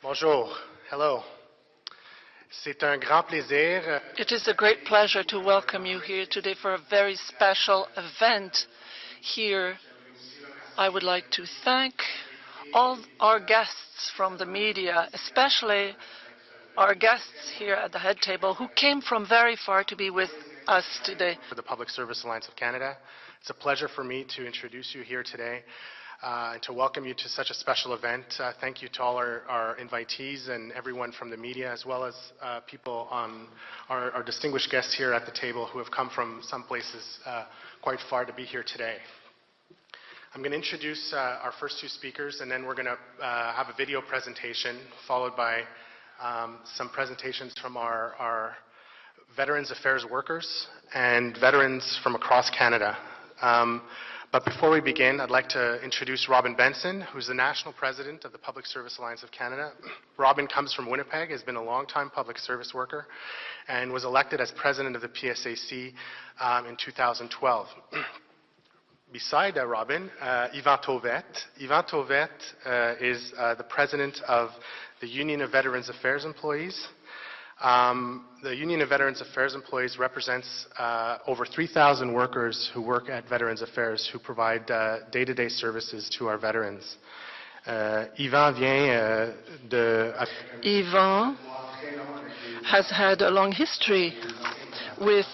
Bonjour. Hello. C'est un grand plaisir. It is a great pleasure to welcome you here today for a very special event here. I would like to thank all our guests from the media, especially our guests here at the head table who came from very far to be with us today. For the Public Service Alliance of Canada, it's a pleasure for me to introduce you here today and to welcome you to such a special event. Thank you to all our invitees and everyone from the media, as well as people on our distinguished guests here at the table who have come from some places quite far to be here today. I'm going to introduce our first two speakers, and then we're going to have a video presentation followed by some presentations from our Veterans Affairs workers and veterans from across Canada. But before we begin, I'd like to introduce Robin Benson, who's the National President of the Public Service Alliance of Canada. Robin comes from Winnipeg, has been a long-time public service worker, and was elected as President of the PSAC in 2012. Beside Robin, Yvan Tauvet. Yvan Tauvet is the President of the Union of Veterans Affairs Employees. The Union of Veterans Affairs Employees represents over 3,000 workers who work at Veterans Affairs who provide day-to-day services to our veterans. Yvan has had a long history with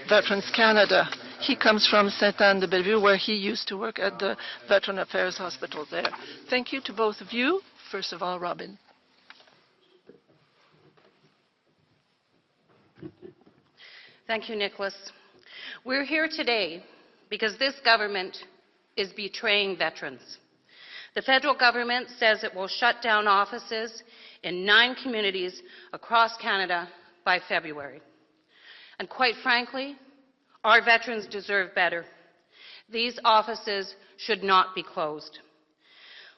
Veterans Canada. He comes from Sainte-Anne-de-Bellevue, where he used to work at the Veteran Affairs Hospital there. Thank you to both of you. First of all, Robin. Thank you, Nicholas. We're here today because this government is betraying veterans. The federal government says it will shut down offices in 9 communities across Canada by February. And quite frankly, our veterans deserve better. These offices should not be closed.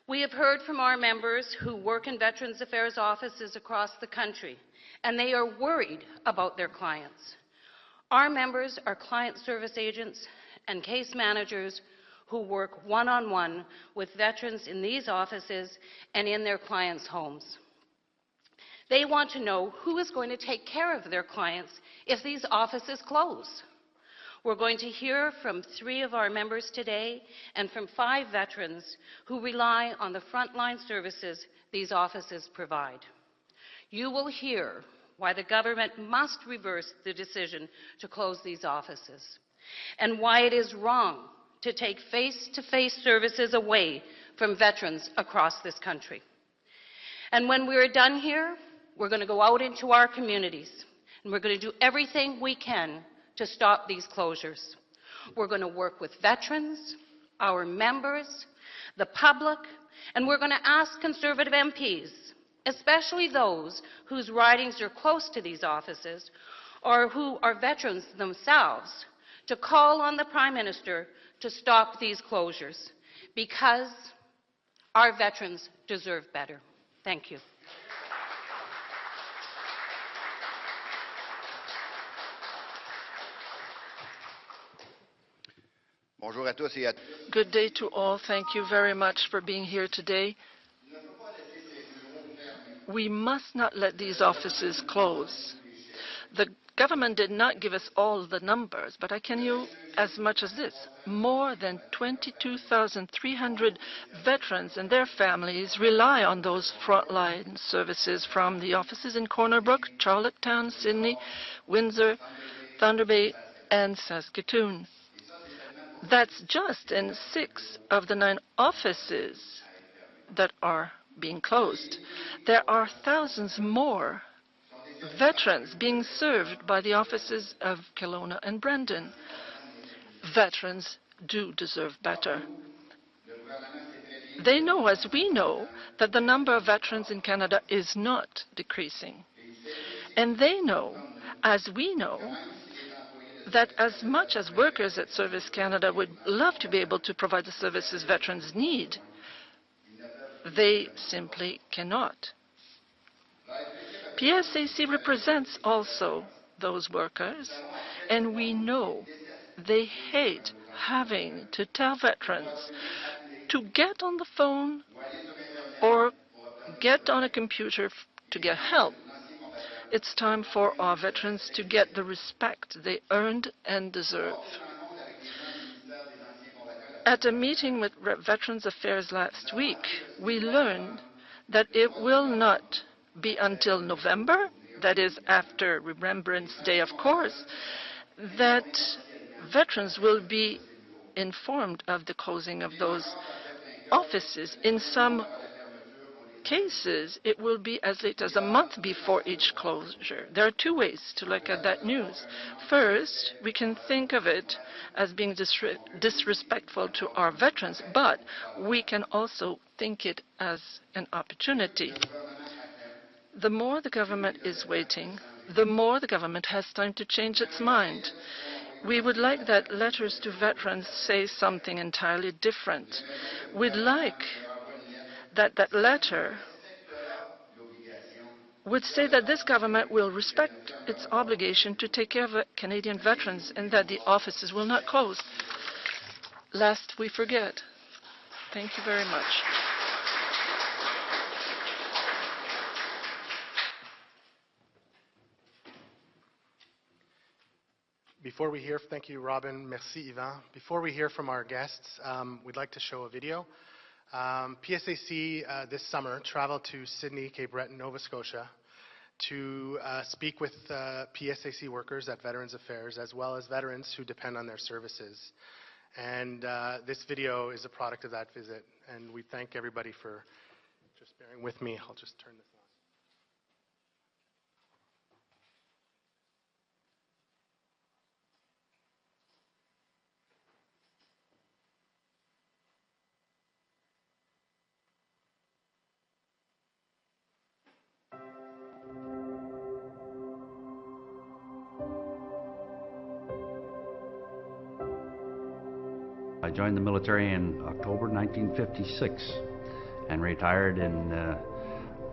We have heard from our members who work in Veterans Affairs offices across the country, and they are worried about their clients. Our members are client service agents and case managers who work one-on-one with veterans in these offices and in their clients' homes. They want to know who is going to take care of their clients if these offices close. We're going to hear from 3 of our members today and from 5 veterans who rely on the frontline services these offices provide. You will hear why the government must reverse the decision to close these offices, and why it is wrong to take face-to-face services away from veterans across this country. And when we're done here, we're going to go out into our communities, and we're going to do everything we can to stop these closures. We're going to work with veterans, our members, the public, and we're going to ask Conservative MPs, especially those whose ridings are close to these offices or who are veterans themselves, to call on the Prime Minister to stop these closures, because our veterans deserve better. Thank you. Good day to all. Thank you very much for being here today. We must not let these offices close. The government did not give us all the numbers, but I can tell you as much as this. More than 22,300 veterans and their families rely on those frontline services from the offices in Corner Brook, Charlottetown, Sydney, Windsor, Thunder Bay, and Saskatoon. That's just in 6 of the 9 offices that are being closed. There are thousands more veterans being served by the offices of Kelowna and Brandon. Veterans do deserve better. They know, as we know, that the number of veterans in Canada is not decreasing. And they know, as we know, that as much as workers at Service Canada would love to be able to provide the services veterans need, they simply cannot. PSAC represents also those workers, and we know they hate having to tell veterans to get on the phone or get on a computer to get help. It's time for our veterans to get the respect they earned and deserve. At a meeting with Veterans Affairs last week, we learned that it will not be until November, that is after Remembrance Day, of course, that veterans will be informed of the closing of those offices. In some cases, it will be as late as a month before each closure. There are two ways to look at that news. First, we can think of it as being disrespectful to our veterans, but we can also think it as an opportunity. The more the government is waiting, the more the government has time to change its mind. We would like that letters to veterans say something entirely different. We'd like that letter would say that this government will respect its obligation to take care of Canadian veterans and that the offices will not close. Lest we forget. Thank you very much. Thank you, Robin. Merci, Yvan. Before we hear from our guests, we'd like to show a video. PSAC this summer traveled to Sydney, Cape Breton, Nova Scotia to speak with PSAC workers at Veterans Affairs as well as veterans who depend on their services. And this video is a product of that visit. And we thank everybody for just bearing with me. I'll just turn this on. I joined the military in October 1956 and retired in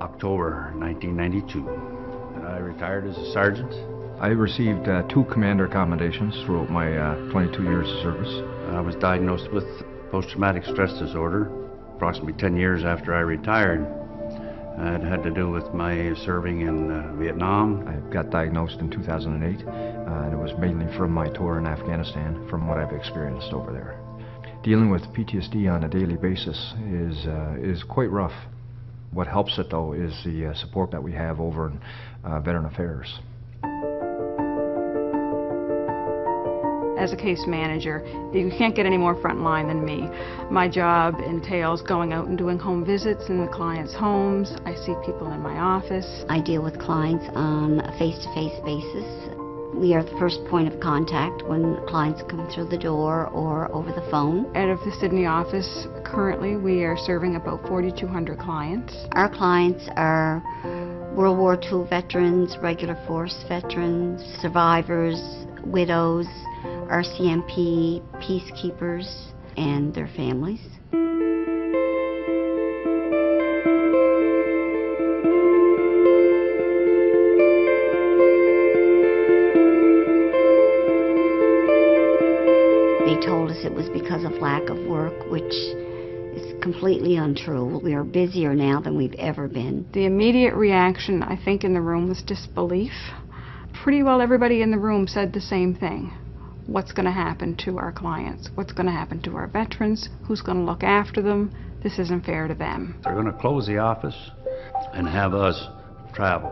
October 1992. I retired as a sergeant. I received 2 commander commendations throughout my 22 years of service. I was diagnosed with post-traumatic stress disorder approximately 10 years after I retired. It had to do with my serving in Vietnam. I got diagnosed in 2008, and it was mainly from my tour in Afghanistan, from what I've experienced over there. Dealing with PTSD on a daily basis is quite rough. What helps it, though, is the support that we have over in Veteran Affairs. As a case manager, you can't get any more frontline than me. My job entails going out and doing home visits in the clients' homes. I see people in my office. I deal with clients on a face-to-face basis. We are the first point of contact when clients come through the door or over the phone. Out of the Sydney office, currently we are serving about 4,200 clients. Our clients are World War II veterans, regular force veterans, survivors, widows, RCMP, peacekeepers, and their families. They told us it was because of lack of work, which is completely untrue. We are busier now than we've ever been. The immediate reaction, I think, in the room was disbelief. Pretty well everybody in the room said the same thing. What's going to happen to our clients? What's going to happen to our veterans? Who's going to look after them? This isn't fair to them. They're going to close the office and have us travel,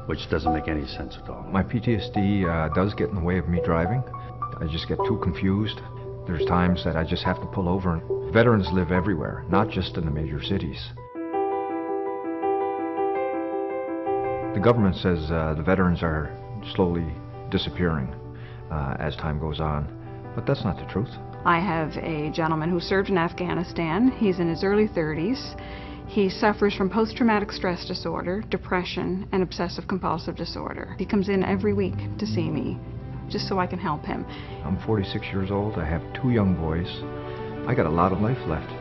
which doesn't make any sense at all. My PTSD does get in the way of me driving. I just get too confused. There's times that I just have to pull over. Veterans live everywhere, not just in the major cities. The government says the veterans are slowly disappearing as time goes on, but that's not the truth. I have a gentleman who served in Afghanistan. He's in his early 30s. He suffers from post-traumatic stress disorder, depression, and obsessive-compulsive disorder. He comes in every week to see me, just so I can help him. I'm 46 years old. I have 2 young boys. I got a lot of life left.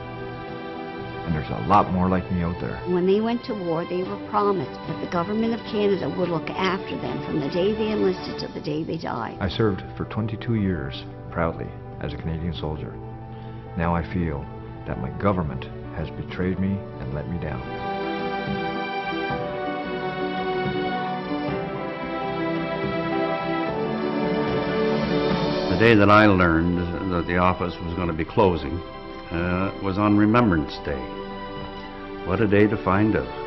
And there's a lot more like me out there. When they went to war, they were promised that the government of Canada would look after them from the day they enlisted to the day they died. I served for 22 years, proudly, as a Canadian soldier. Now I feel that my government has betrayed me and let me down. The day that I learned that the office was going to be closing was on Remembrance Day. What a day to find out.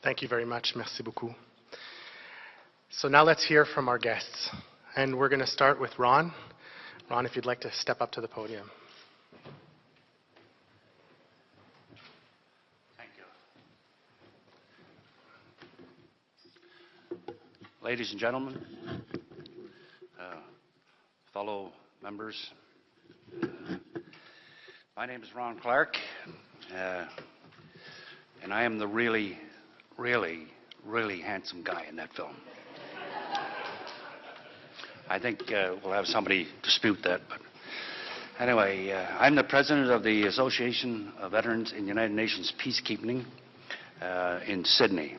Thank you very much. Merci beaucoup. So now let's hear from our guests. And we're going to start with Ron. Ron, if you'd like to step up to the podium. Thank you. Ladies and gentlemen, fellow members, my name is Ron Clark, and I am the really handsome guy in that film. I think we'll have somebody dispute that, but anyway, I'm the president of the Association of Veterans in United Nations Peacekeeping in Sydney.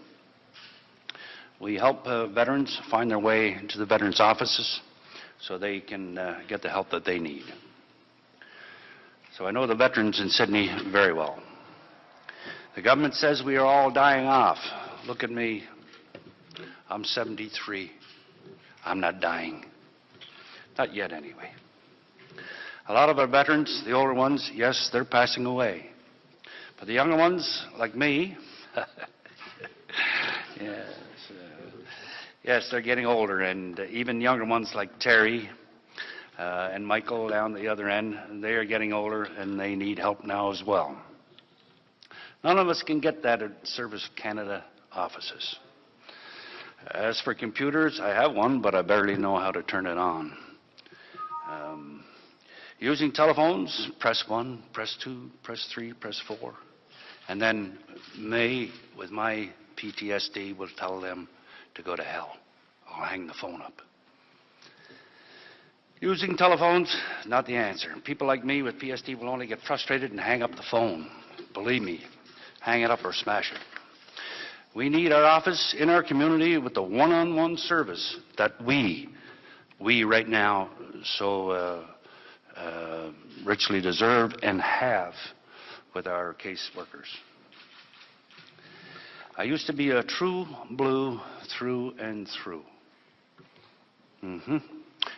We help veterans find their way to the veterans' offices so they can get the help that they need. So I know the veterans in Sydney very well. The government says we are all dying off. Look at me. I'm 73. I'm not dying. Not yet, anyway. A lot of our veterans, the older ones, yes, they're passing away. But the younger ones, like me, yes, they're getting older. And even younger ones like Terry and Michael down the other end, they are getting older and they need help now as well. None of us can get that at Service Canada offices. As for computers, I have one, but I barely know how to turn it on. Using telephones, press 1, press 2, press 3, press 4. And then me, with my PTSD, will tell them to go to hell. I'll hang the phone up. Using telephones, not the answer. People like me with PTSD will only get frustrated and hang up the phone. Believe me. Hang it up or smash it. We need our office in our community with the one-on-one service that we right now so richly deserve and have with our case workers. I used to be a true blue through and through. And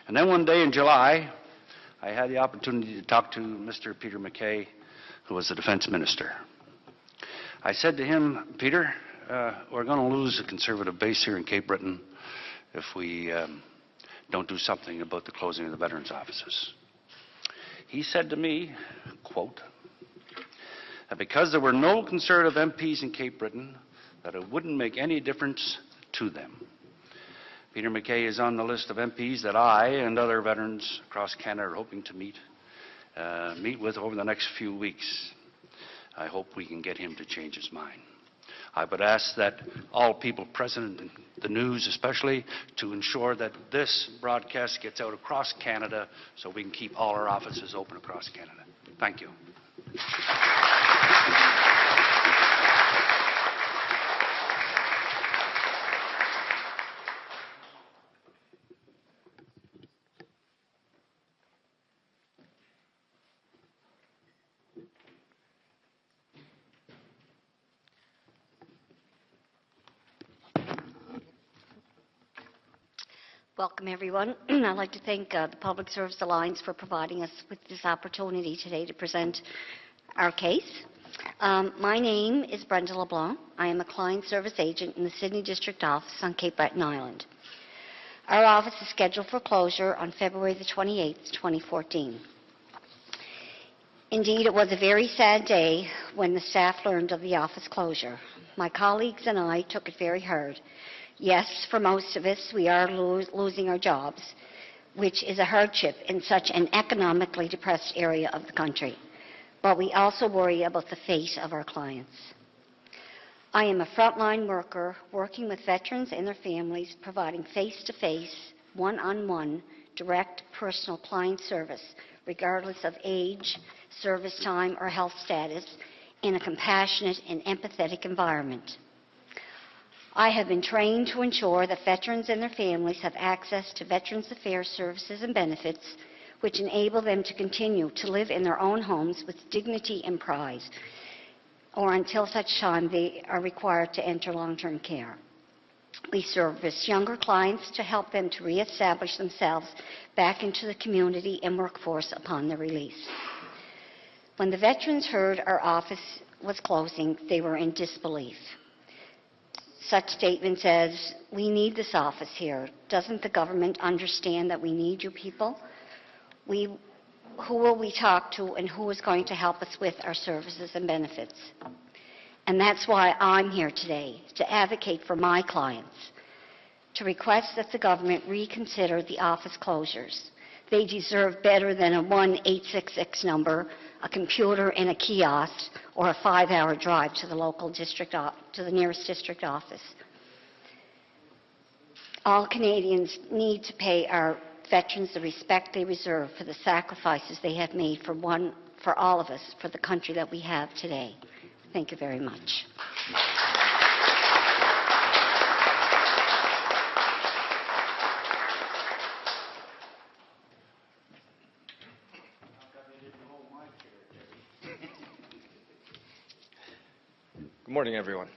then one day in July, I had the opportunity to talk to Mr. Peter MacKay, who was the defense minister. I said to him, Peter, we're going to lose a conservative base here in Cape Breton if we don't do something about the closing of the veterans' offices. He said to me, quote, that because there were no conservative MPs in Cape Breton, that it wouldn't make any difference to them. Peter MacKay is on the list of MPs that I and other veterans across Canada are hoping to meet with over the next few weeks. I hope we can get him to change his mind. I would ask that all people present in the news especially to ensure that this broadcast gets out across Canada so we can keep all our offices open across Canada. Thank you. Welcome, everyone. I'd like to thank the Public Service Alliance for providing us with this opportunity today to present our case. My name is Brenda LeBlanc. I am a client service agent in the Sydney District Office on Cape Breton Island. Our office is scheduled for closure on February the 28th, 2014. Indeed, it was a very sad day when the staff learned of the office closure. My colleagues and I took it very hard. Yes, for most of us, we are losing our jobs, which is a hardship in such an economically depressed area of the country. But we also worry about the fate of our clients. I am a frontline worker working with veterans and their families, providing face-to-face, one-on-one, direct personal client service, regardless of age, service time, or health status, in a compassionate and empathetic environment. I have been trained to ensure that veterans and their families have access to Veterans Affairs services and benefits, which enable them to continue to live in their own homes with dignity and pride, or until such time they are required to enter long-term care. We service younger clients to help them to reestablish themselves back into the community and workforce upon their release. When the veterans heard our office was closing, they were in disbelief. Such statements as, "We need this office here. Doesn't the government understand that we need you people? Who will we talk to, and who is going to help us with our services and benefits?" And that's why I'm here today, to advocate for my clients, to request that the government reconsider the office closures. They deserve better than a 1-866 number, a computer and a kiosk, or a 5-hour drive to the local district, to the nearest district office. All Canadians need to pay our veterans the respect they deserve for the sacrifices they have made for all of us, for the country that we have today. Thank you very much. Good morning, everyone.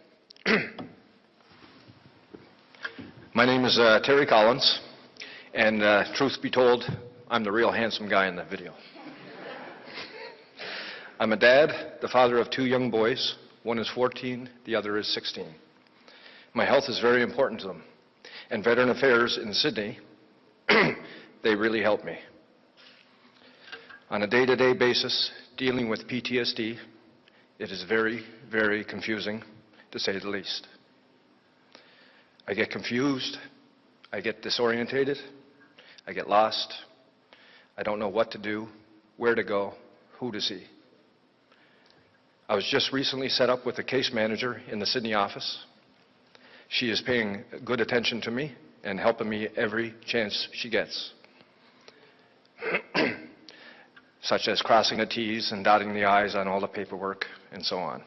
My name is Terry Collins, and truth be told, I'm the real handsome guy in that video. I'm a dad, the father of 2 young boys. One is 14, the other is 16. My health is very important to them, and Veteran Affairs in Sydney, they really help me. On a day-to-day basis, dealing with PTSD, it is very, very confusing, to say the least. I get confused, I get disorientated, I get lost, I don't know what to do, where to go, who to see. I was just recently set up with a case manager in the Sydney office. She is paying good attention to me and helping me every chance she gets, such as crossing the T's and dotting the I's on all the paperwork and so on.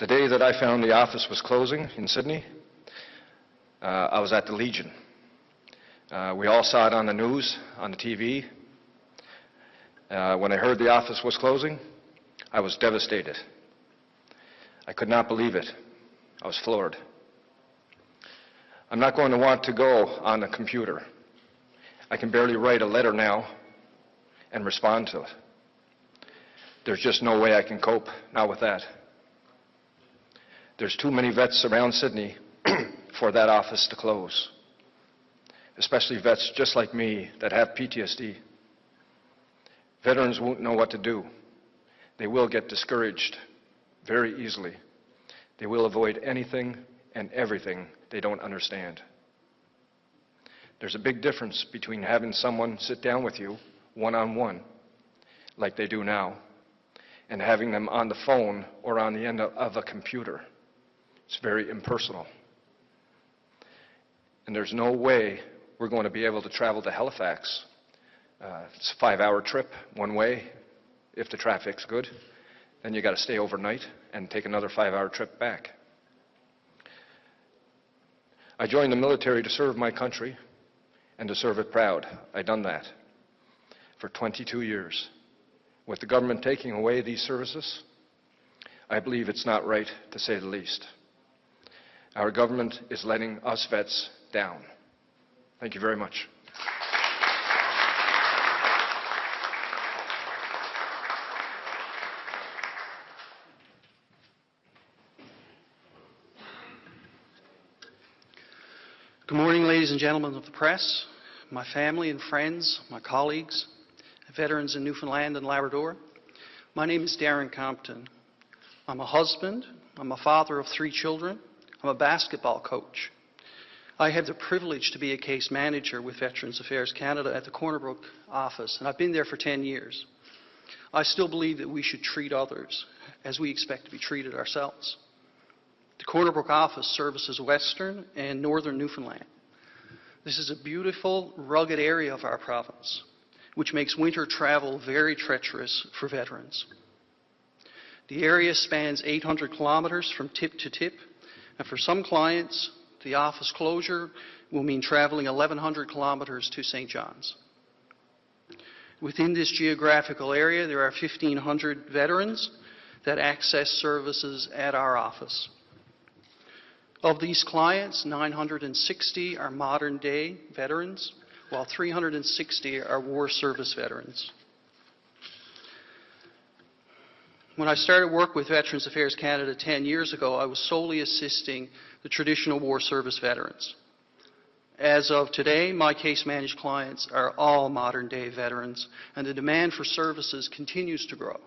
The day that I found the office was closing in Sydney, I was at the Legion. We all saw it on the news, on the TV. When I heard the office was closing, I was devastated. I could not believe it. I was floored. I'm not going to want to go on a computer. I can barely write a letter now and respond to it. There's just no way I can cope now with that. There's too many vets around Sydney for that office to close, especially vets just like me that have PTSD. Veterans won't know what to do. They will get discouraged very easily. They will avoid anything and everything they don't understand. There's a big difference between having someone sit down with you one-on-one, like they do now, and having them on the phone or on the end of a computer. It's very impersonal. And there's no way we're going to be able to travel to Halifax. It's a 5-hour trip one way, if the traffic's good. Then you got to stay overnight and take another 5-hour trip back. I joined the military to serve my country and to serve it proud. I've done that for 22 years. With the government taking away these services, I believe it's not right, to say the least. Our government is letting us vets down. Thank you very much. Good morning, ladies and gentlemen of the press, my family and friends, my colleagues, veterans in Newfoundland and Labrador. My name is Darren Compton. I'm a husband, I'm a father of 3 children, I'm a basketball coach. I have the privilege to be a case manager with Veterans Affairs Canada at the Corner Brook office, and I've been there for 10 years. I still believe that we should treat others as we expect to be treated ourselves. The Corner Brook office services Western and Northern Newfoundland. This is a beautiful, rugged area of our province, which makes winter travel very treacherous for veterans. The area spans 800 kilometers from tip to tip, and for some clients, the office closure will mean traveling 1,100 kilometers to St. John's. Within this geographical area, there are 1,500 veterans that access services at our office. Of these clients, 960 are modern-day veterans, while 360 are war service veterans. When I started work with Veterans Affairs Canada 10 years ago, I was solely assisting the traditional war service veterans. As of today, my case-managed clients are all modern-day veterans, and the demand for services continues to grow.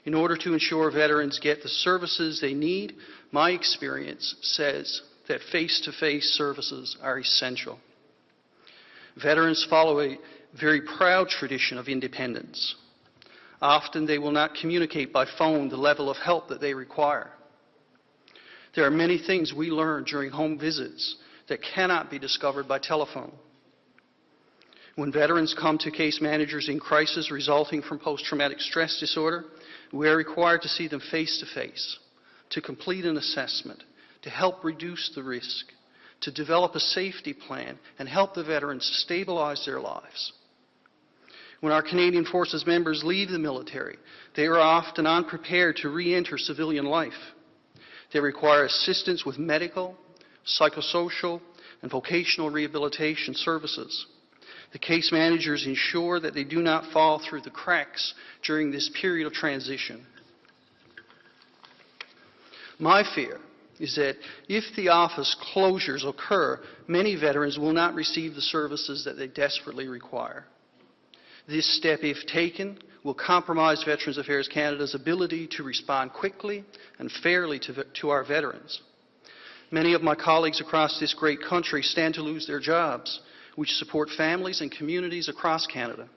In order to ensure veterans get the services they need, my experience says that face-to-face services are essential. Veterans follow a very proud tradition of independence. Often they will not communicate by phone the level of help that they require. There are many things we learn during home visits that cannot be discovered by telephone. When veterans come to case managers in crisis resulting from post-traumatic stress disorder, we are required to see them face-to-face, to complete an assessment, to help reduce the risk, to develop a safety plan, and help the veterans stabilize their lives. When our Canadian Forces members leave the military, they are often unprepared to re-enter civilian life. They require assistance with medical, psychosocial, and vocational rehabilitation services. The case managers ensure that they do not fall through the cracks during this period of transition. My fear is that if the office closures occur, many veterans will not receive the services that they desperately require. This step, if taken, will compromise Veterans Affairs Canada's ability to respond quickly and fairly to our veterans. Many of my colleagues across this great country stand to lose their jobs, which support families and communities across Canada.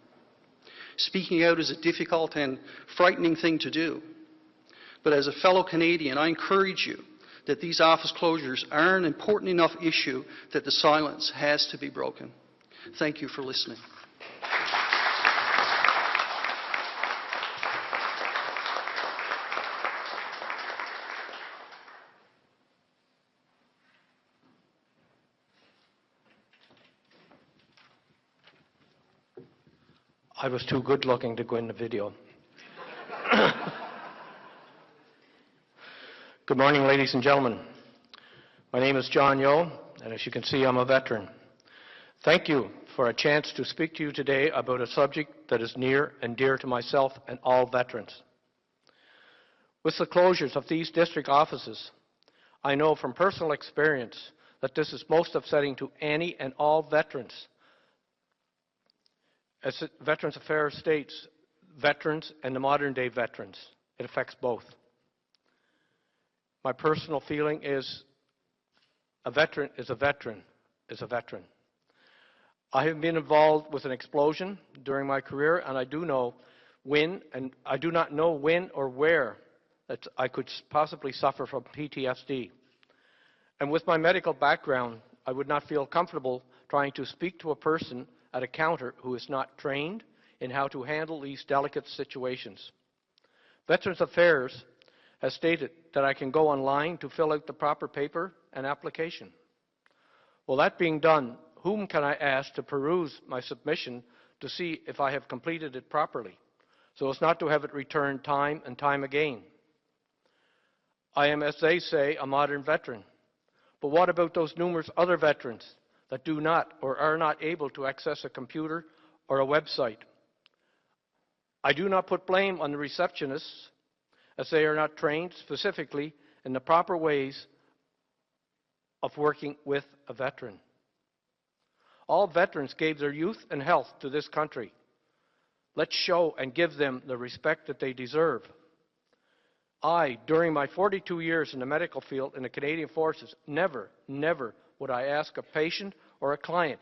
Speaking out is a difficult and frightening thing to do. But as a fellow Canadian, I encourage you that these office closures are an important enough issue that the silence has to be broken. Thank you for listening. I was too good looking to go in the video. Good morning, ladies and gentlemen. My name is John Yo, and as you can see, I'm a veteran. Thank you for a chance to speak to you today about a subject that is near and dear to myself and all veterans. With the closures of these district offices, I know from personal experience that this is most upsetting to any and all veterans. As Veterans Affairs states, veterans and the modern-day veterans. It affects both. My personal feeling is a veteran is a veteran is a veteran. I have been involved with an explosion during my career, and I do know when, and I do not know when or where that I could possibly suffer from PTSD. And with my medical background, I would not feel comfortable trying to speak to a person at a counter who is not trained in how to handle these delicate situations. Veterans Affairs has stated that I can go online to fill out the proper paper and application. Well, that being done, whom can I ask to peruse my submission to see if I have completed it properly, so as not to have it returned time and time again? I am, as they say, a modern veteran. But what about those numerous other veterans that do not or are not able to access a computer or a website? I do not put blame on the receptionists, as they are not trained specifically in the proper ways of working with a veteran. All veterans gave their youth and health to this country. Let's show and give them the respect that they deserve. During my 42 years in the medical field in the Canadian Forces, never would I ask a patient or a client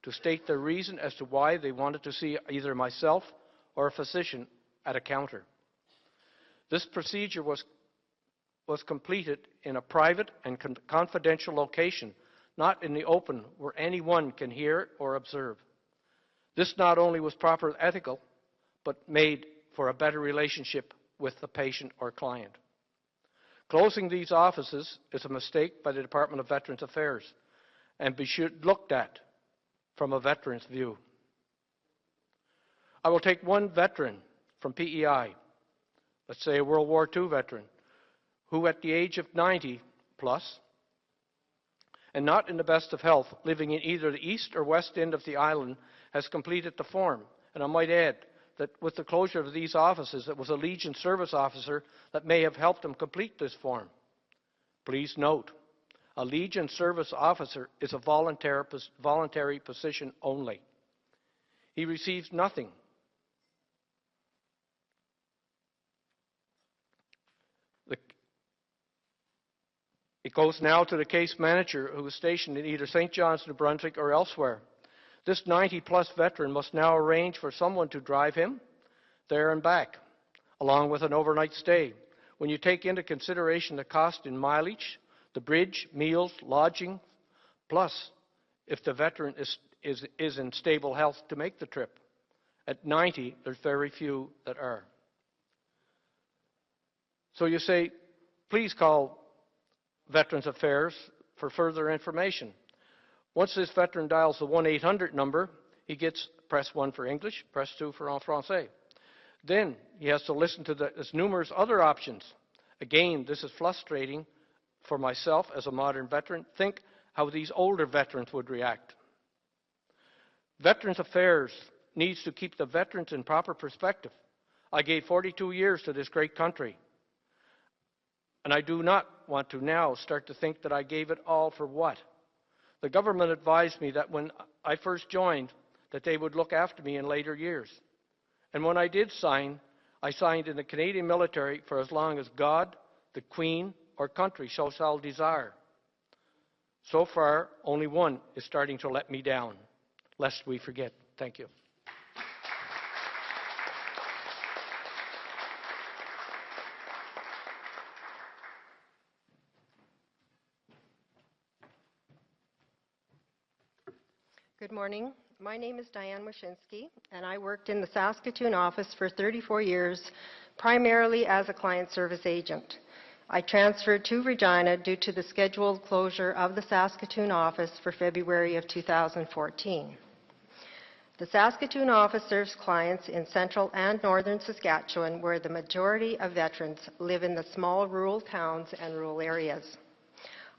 to state the reason as to why they wanted to see either myself or a physician at a counter. This procedure was completed in a private and confidential location, not in the open where anyone can hear or observe. This not only was proper ethical, but made for a better relationship with the patient or client. Closing these offices is a mistake by the Department of Veterans Affairs and should be looked at from a veteran's view. I will take one veteran from PEI, let's say a World War II veteran, who at the age of 90 plus, and not in the best of health, living in either the east or west end of the island, has completed the form. And I might add that with the closure of these offices, it was a Legion service officer that may have helped him complete this form. Please note, a Legion service officer is a voluntary position only. He receives nothing. It goes now to the case manager who is stationed in either St. John's, New Brunswick or elsewhere. This 90-plus veteran must now arrange for someone to drive him there and back, along with an overnight stay. When you take into consideration the cost in mileage, the bridge, meals, lodging, plus if the veteran is in stable health to make the trip. At 90, there's very few that are. So you say, please call Veterans Affairs for further information. Once this veteran dials the 1-800 number, he gets press 1 for English, press 2 for en français. Then he has to listen to there's numerous other options. Again, this is frustrating for myself as a modern veteran. Think how these older veterans would react. Veterans Affairs needs to keep the veterans in proper perspective. I gave 42 years to this great country. And I do not want to now start to think that I gave it all for what? The government advised me that when I first joined, that they would look after me in later years. And when I did sign, I signed in the Canadian military for as long as God, the Queen, or country shall desire. So far, only one is starting to let me down, lest we forget. Thank you. Good morning. My name is Diane Wyszynski, and I worked in the Saskatoon office for 34 years, primarily as a client service agent. I transferred to Regina due to the scheduled closure of the Saskatoon office for February of 2014. The Saskatoon office serves clients in central and northern Saskatchewan, where the majority of veterans live in the small rural towns and rural areas.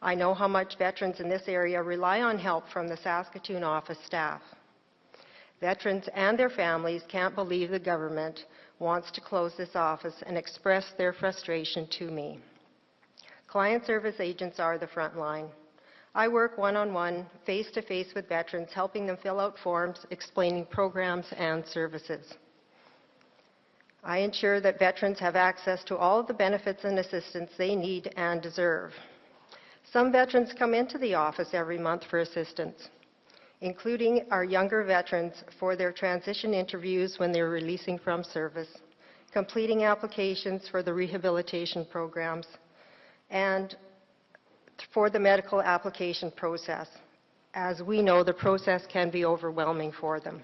I know how much veterans in this area rely on help from the Saskatoon office staff. Veterans and their families can't believe the government wants to close this office and express their frustration to me. Client service agents are the front line. I work one-on-one, face-to-face with veterans, helping them fill out forms, explaining programs and services. I ensure that veterans have access to all of the benefits and assistance they need and deserve. Some veterans come into the office every month for assistance, including our younger veterans for their transition interviews when they're releasing from service, completing applications for the rehabilitation programs, and for the medical application process. As we know, the process can be overwhelming for them.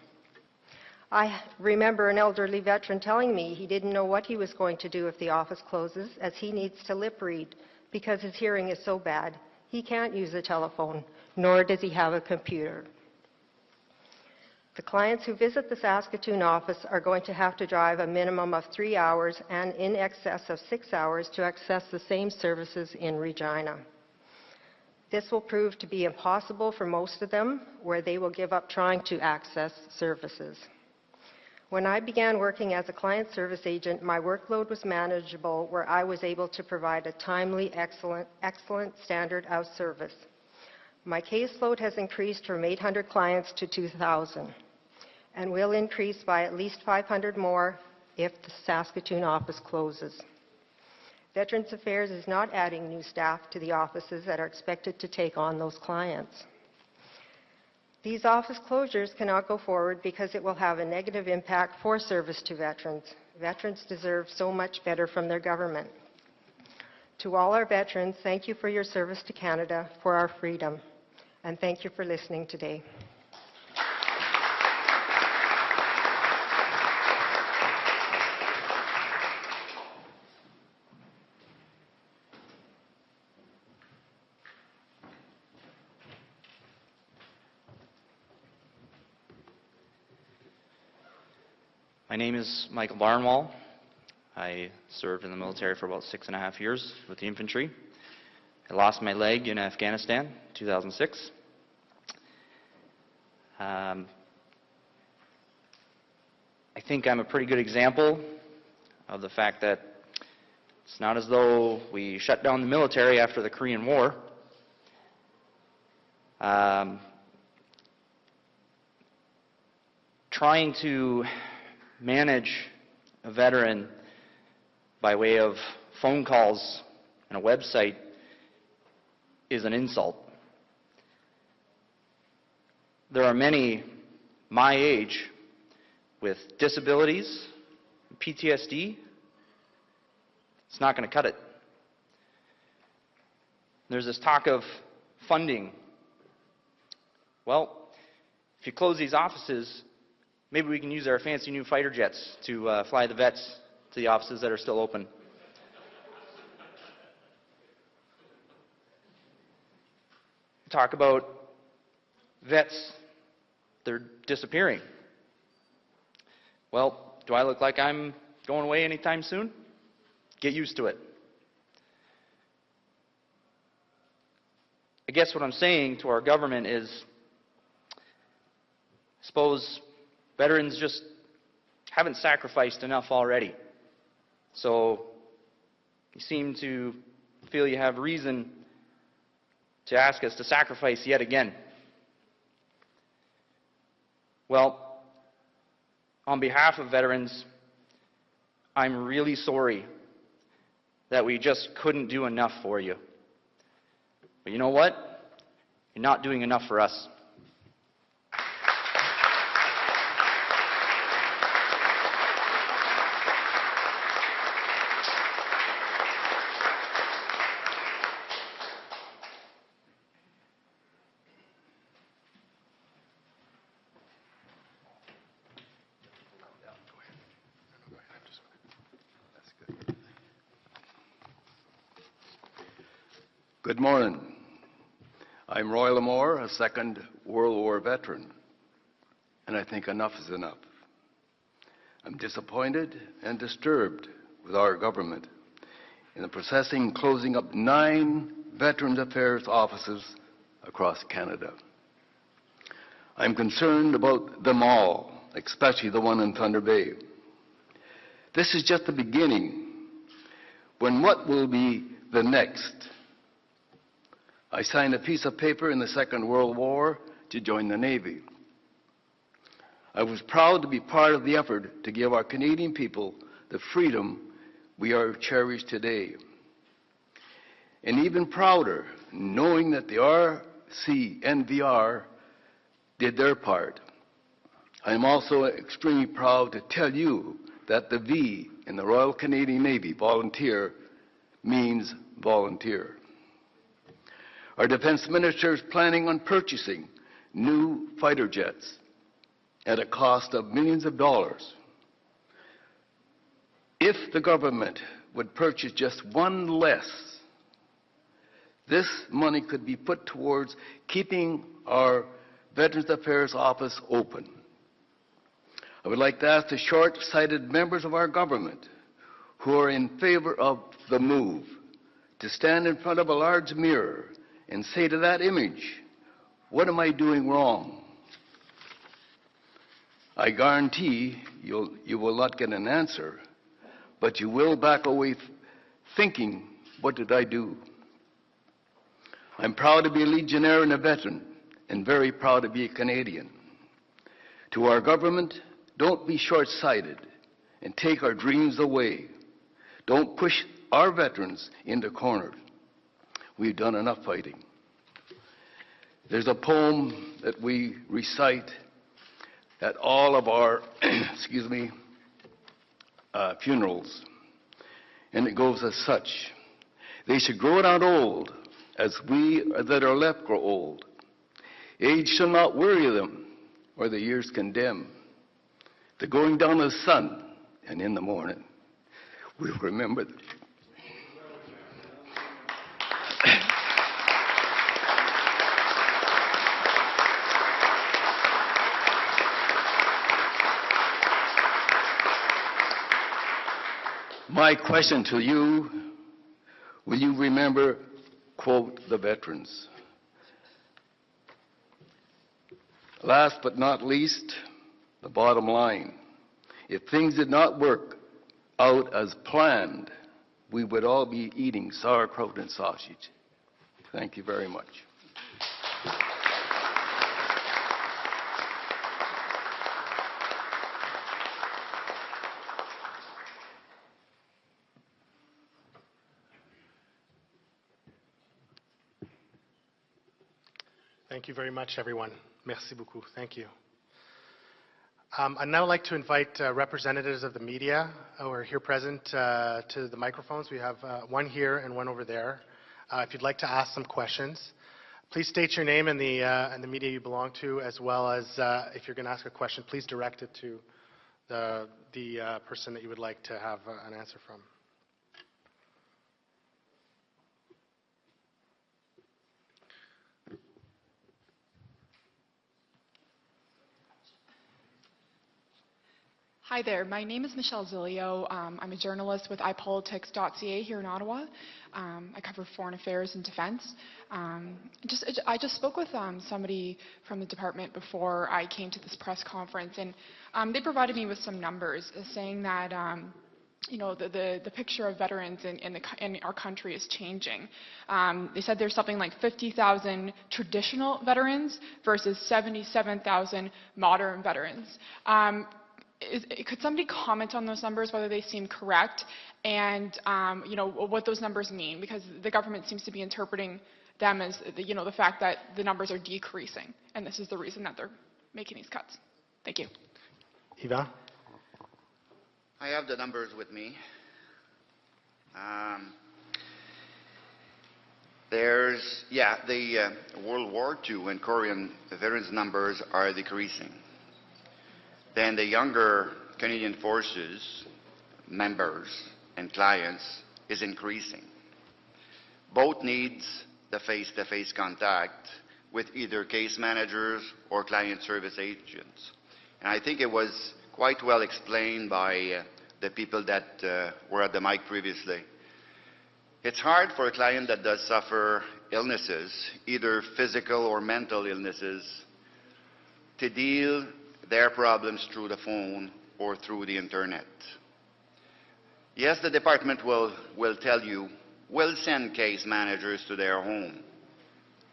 I remember an elderly veteran telling me he didn't know what he was going to do if the office closes, as he needs to lip read because his hearing is so bad. He can't use a telephone, nor does he have a computer. The clients who visit the Saskatoon office are going to have to drive a minimum of 3 hours and in excess of 6 hours to access the same services in Regina. This will prove to be impossible for most of them, where they will give up trying to access services. When I began working as a client service agent, my workload was manageable, where I was able to provide a timely, excellent standard of service. My caseload has increased from 800 clients to 2,000 and will increase by at least 500 more if the Saskatoon office closes. Veterans Affairs is not adding new staff to the offices that are expected to take on those clients. These office closures cannot go forward because it will have a negative impact for service to veterans. Veterans deserve so much better from their government. To all our veterans, thank you for your service to Canada for our freedom, and thank you for listening today. My name is Michael Barnwell. I served in the military for about 6.5 years with the infantry. I lost my leg in Afghanistan in 2006. I think I'm a pretty good example of the fact that it's not as though we shut down the military after the Korean War. Trying to manage a veteran by way of phone calls and a website is an insult. There are many my age with disabilities, PTSD. It's not going to cut it. There's this talk of funding. Well, if you close these offices, maybe we can use our fancy new fighter jets to fly the vets to the offices that are still open. Talk about vets, they're disappearing. Well, do I look like I'm going away anytime soon? Get used to it. I guess what I'm saying to our government is, suppose veterans just haven't sacrificed enough already. So you seem to feel you have reason to ask us to sacrifice yet again. Well, on behalf of veterans, I'm really sorry that we just couldn't do enough for you. But you know what? You're not doing enough for us. Good morning. I'm Roy Lamore, a Second World War veteran, and I think enough is enough. I'm disappointed and disturbed with our government in the processing and closing up 9 Veterans Affairs offices across Canada. I'm concerned about them all, especially the one in Thunder Bay. This is just the beginning. When what will be the next? I signed a piece of paper in the Second World War to join the Navy. I was proud to be part of the effort to give our Canadian people the freedom we are cherished today. And even prouder, knowing that the RC and VR did their part. I am also extremely proud to tell you that the V in the Royal Canadian Navy, volunteer, means volunteer. Our Defence Minister is planning on purchasing new fighter jets at a cost of millions of dollars. If the government would purchase just one less, this money could be put towards keeping our Veterans Affairs Office open. I would like to ask the short-sighted members of our government who are in favor of the move to stand in front of a large mirror and say to that image, what am I doing wrong? I guarantee you will not get an answer, but you will back away thinking, what did I do? I'm proud to be a Legionnaire and a veteran, and very proud to be a Canadian. To our government, don't be short-sighted and take our dreams away. Don't push our veterans into corners. We've done enough fighting. There's a poem that we recite at all of our, excuse me, funerals, and it goes as such. They should grow not old, as we that are left grow old. Age shall not weary them, or the years condemn. The going down of the sun, and in the morning, we'll remember them. My question to you, will you remember, quote, the veterans? Last but not least, the bottom line. If things did not work out as planned, we would all be eating sauerkraut and sausage. Thank you very much. Thank you very much, everyone. Merci beaucoup. Thank you. I'd now like to invite representatives of the media who are here present to the microphones. We have one here and one over there. If you'd like to ask some questions, please state your name and the media you belong to, as well as if you're going to ask a question, please direct it to the person that you would like to have an answer from. Hi there, my name is Michelle Zilio. I'm a journalist with ipolitics.ca here in Ottawa. I cover foreign affairs and defense. I just spoke with somebody from the department before I came to this press conference, and they provided me with some numbers saying that the picture of veterans in our country is changing. They said there's something like 50,000 traditional veterans versus 77,000 modern veterans. Could somebody comment on those numbers, whether they seem correct, and what those numbers mean? Because the government seems to be interpreting them as the fact that the numbers are decreasing, and this is the reason that they're making these cuts. Thank you. Ivan? I have the numbers with me. The World War II and Korean veterans numbers are decreasing. Then the younger Canadian Forces members and clients is increasing. Both needs the face-to-face contact with either case managers or client service agents. And I think it was quite well explained by the people that were at the mic previously. It's hard for a client that does suffer illnesses, either physical or mental illnesses, to deal their problems through the phone or through the internet. Yes, the department will tell you, we'll send case managers to their home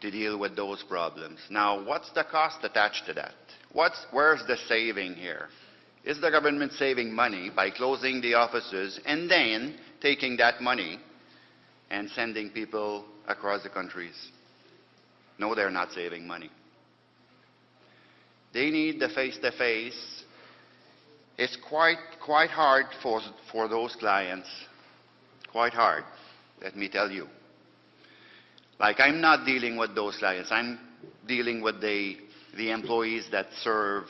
to deal with those problems. Now, what's the cost attached to that? Where's the saving here? Is the government saving money by closing the offices and then taking that money and sending people across the countries? No, they're not saving money. They need the face-to-face. It's quite hard for those clients. Quite hard, let me tell you. Like, I'm not dealing with those clients. I'm dealing with the employees that serve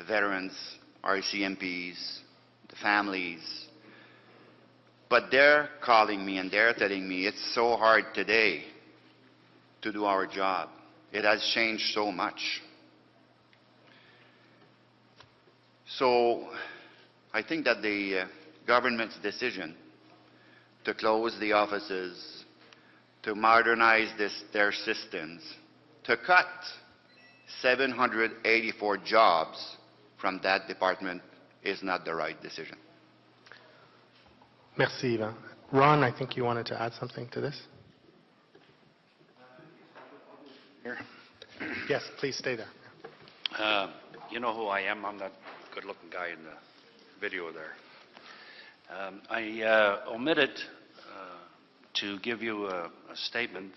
veterans, RCMPs, the families. But they're calling me and they're telling me it's so hard today to do our job. It has changed so much. So I think that the government's decision to close the offices, to modernize their systems, to cut 784 jobs from that department is not the right decision. Merci, Ivan. Ron, I think you wanted to add something to this? Here. Yes, please stay there. You know who I am. I'm that good-looking guy in the video there. I omitted to give you a statement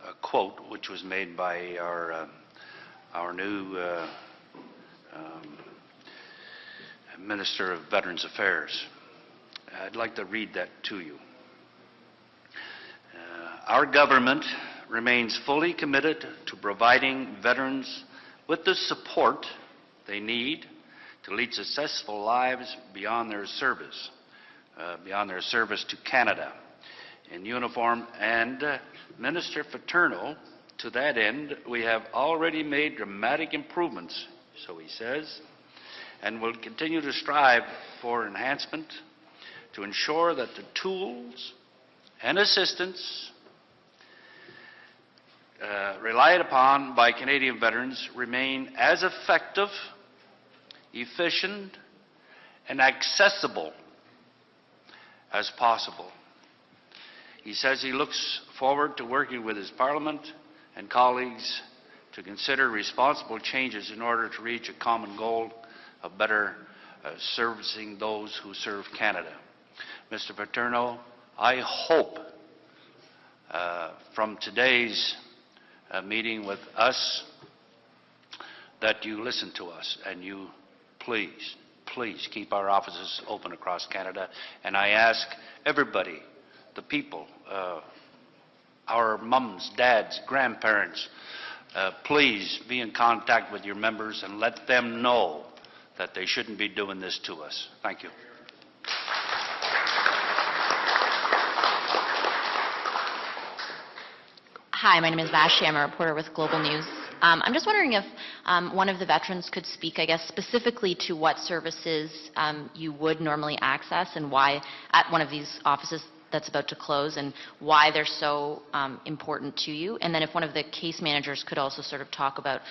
a quote which was made by our new Minister of Veterans Affairs. I'd like to read that to you. Our government remains fully committed to providing veterans with the support they need to lead successful lives beyond their service to Canada in uniform. And Minister Paterno, to that end, we have already made dramatic improvements, so he says, and will continue to strive for enhancement to ensure that the tools and assistance relied upon by Canadian veterans remain as effective, efficient, and accessible as possible. He says he looks forward to working with his Parliament and colleagues to consider responsible changes in order to reach a common goal of better servicing those who serve Canada. Mr. Paterno, I hope from today's meeting with us that you listen to us and you please keep our offices open across Canada. And I ask everybody, the people, our mums, dads, grandparents, please be in contact with your members and let them know that they shouldn't be doing this to us. Thank you. Hi, my name is Vashti. I'm a reporter with Global News. I'm just wondering if one of the veterans could speak, I guess, specifically to what services you would normally access and why at one of these offices that's about to close and why they're so important to you. And then if one of the case managers could also sort of talk about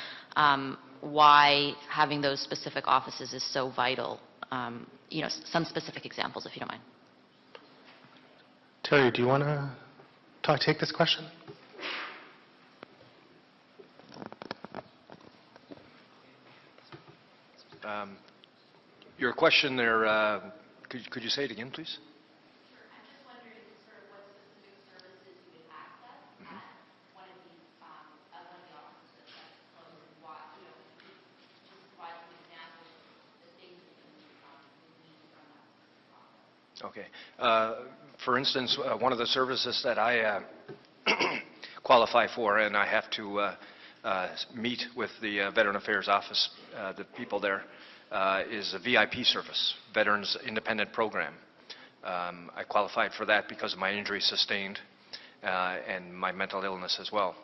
why having those specific offices is so vital. You know, some specific examples, if you don't mind. Terry, do you want to take this question? Your question there, could you say it again, please? Okay. For instance, one of the services that I qualify for, and I have to meet with the Veteran Affairs Office, the people there, is a VIP service, Veterans Independent Program. I qualified for that because of my injury sustained and my mental illness as well.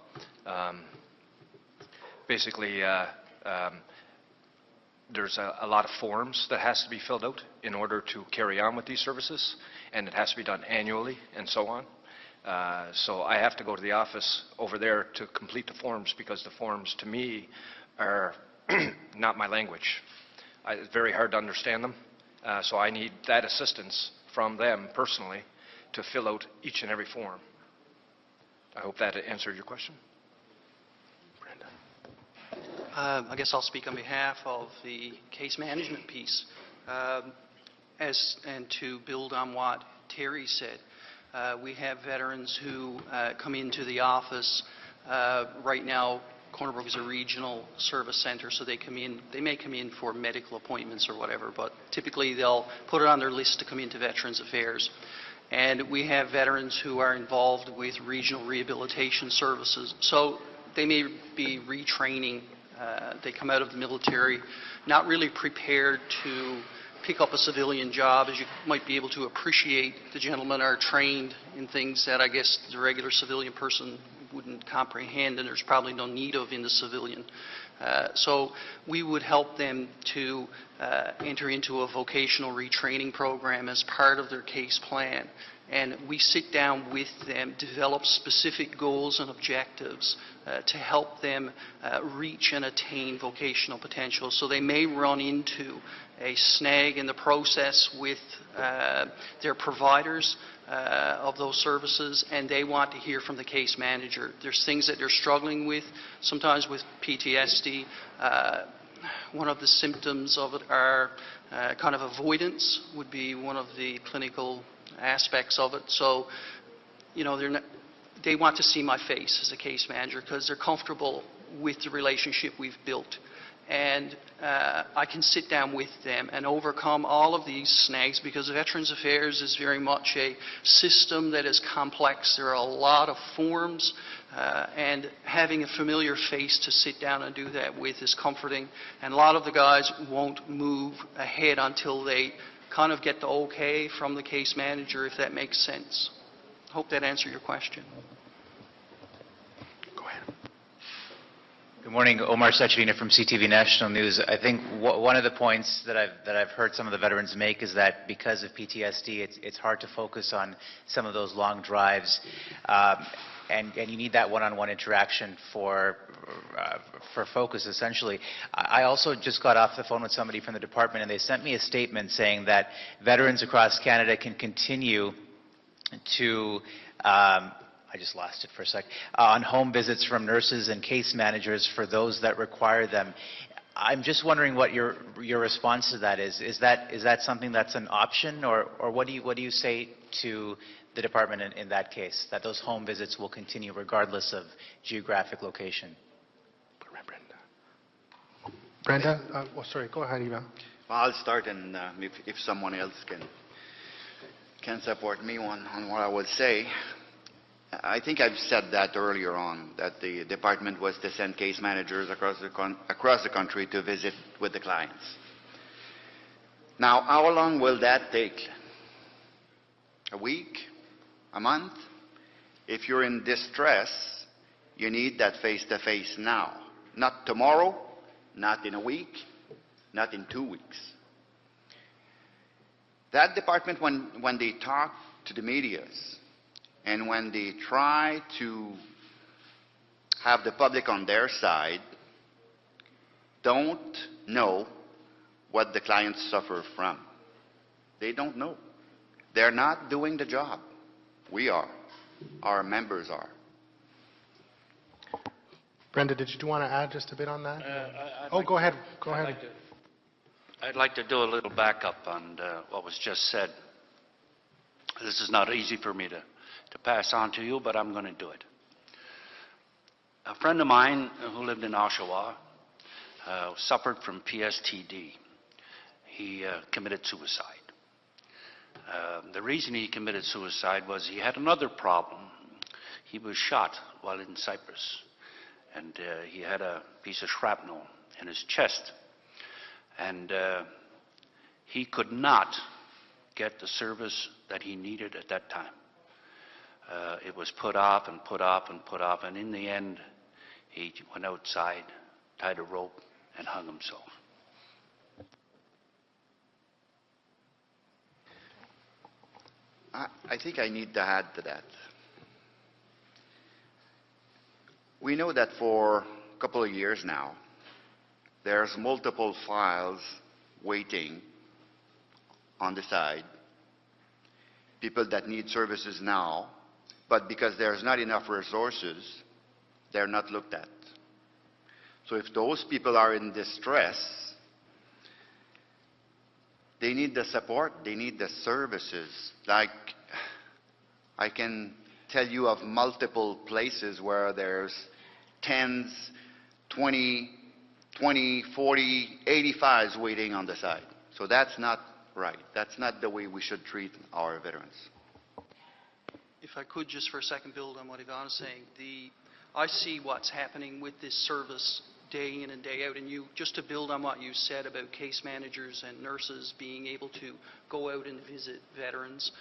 Basically, there's a lot of forms that has to be filled out in order to carry on with these services, and it has to be done annually and so on. So I have to go to the office over there to complete the forms because the forms to me are not my language. It's very hard to understand them, so I need that assistance from them personally to fill out each and every form. I hope that answered your question. I guess I'll speak on behalf of the case management piece. And to build on what Terry said, we have veterans who come into the office. Right now, Corner Brook is a regional service center, so they may come in for medical appointments or whatever, but typically they'll put it on their list to come into Veterans Affairs. And we have veterans who are involved with regional rehabilitation services, so they may be retraining. They come out of the military not really prepared to pick up a civilian job. As you might be able to appreciate, the gentlemen are trained in things that I guess the regular civilian person wouldn't comprehend, and there's probably no need of in the civilian. So we would help them to enter into a vocational retraining program as part of their case plan. And we sit down with them, develop specific goals and objectives to help them reach and attain vocational potential. So they may run into a snag in the process with their providers of those services, and they want to hear from the case manager. There's things that they're struggling with, sometimes with PTSD. One of the symptoms of it are kind of avoidance would be one of the clinical aspects of it. So, you know, they want to see my face as a case manager because they're comfortable with the relationship we've built. And I can sit down with them and overcome all of these snags because Veterans Affairs is very much a system that is complex. There are a lot of forms, and having a familiar face to sit down and do that with is comforting. And a lot of the guys won't move ahead until they kind of get the okay from the case manager, if that makes sense. Hope that answered your question. Good morning, Omar Sachedina from CTV National News. I think one of the points that I've heard some of the veterans make is that because of PTSD, it's hard to focus on some of those long drives, and you need that one-on-one interaction for focus, essentially. I also just got off the phone with somebody from the department, and they sent me a statement saying that veterans across Canada can continue to I just lost it for a sec, on home visits from nurses and case managers for those that require them. I'm just wondering what your response to that is. Is that something that's an option, or what do you say to the department in that case, that those home visits will continue regardless of geographic location? Brenda, sorry, go ahead, Eva. Well, I'll start, and if someone else can support me on what I would say. I think I've said that earlier on, that the department was to send case managers across the country to visit with the clients. Now, how long will that take? A week? A month? If you're in distress, you need that face-to-face now. Not tomorrow, not in a week, not in 2 weeks. That department, when they talk to the medias, and when they try to have the public on their side, don't know what the clients suffer from. They don't know. They're not doing the job. We are. Our members are. Brenda, did you want to add just a bit on that? Go ahead. Go ahead. I'd like to do a little backup on what was just said. This is not easy for me to pass on to you, but I'm going to do it. A friend of mine who lived in Oshawa suffered from PSTD. He committed suicide. The reason he committed suicide was he had another problem. He was shot while in Cyprus, and he had a piece of shrapnel in his chest, and he could not get the service that he needed at that time. It was put off and put off and put off, and in the end, he went outside, tied a rope, and hung himself. I think I need to add to that. We know that for a couple of years now, there's multiple files waiting on the side, people that need services now, but because there's not enough resources, they're not looked at. So if those people are in distress, they need the support, they need the services. Like, I can tell you of multiple places where there's 10s, 20, 40, 85s waiting on the side. So that's not right. That's not the way we should treat our veterans. If I could just for a second build on what Yvonne is saying, I see what's happening with this service day in and day out, and just to build on what you said about case managers and nurses being able to go out and visit veterans,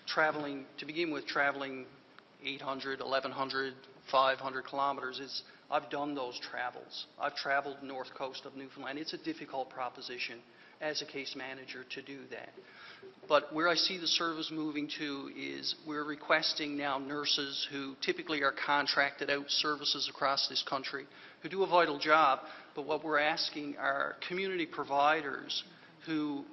traveling 800, 1100, 500 kilometers I've done those travels. I've traveled the north coast of Newfoundland. It's a difficult proposition as a case manager to do that. But where I see the service moving to is we're requesting now nurses who typically are contracted out services across this country who do a vital job, but what we're asking are community providers who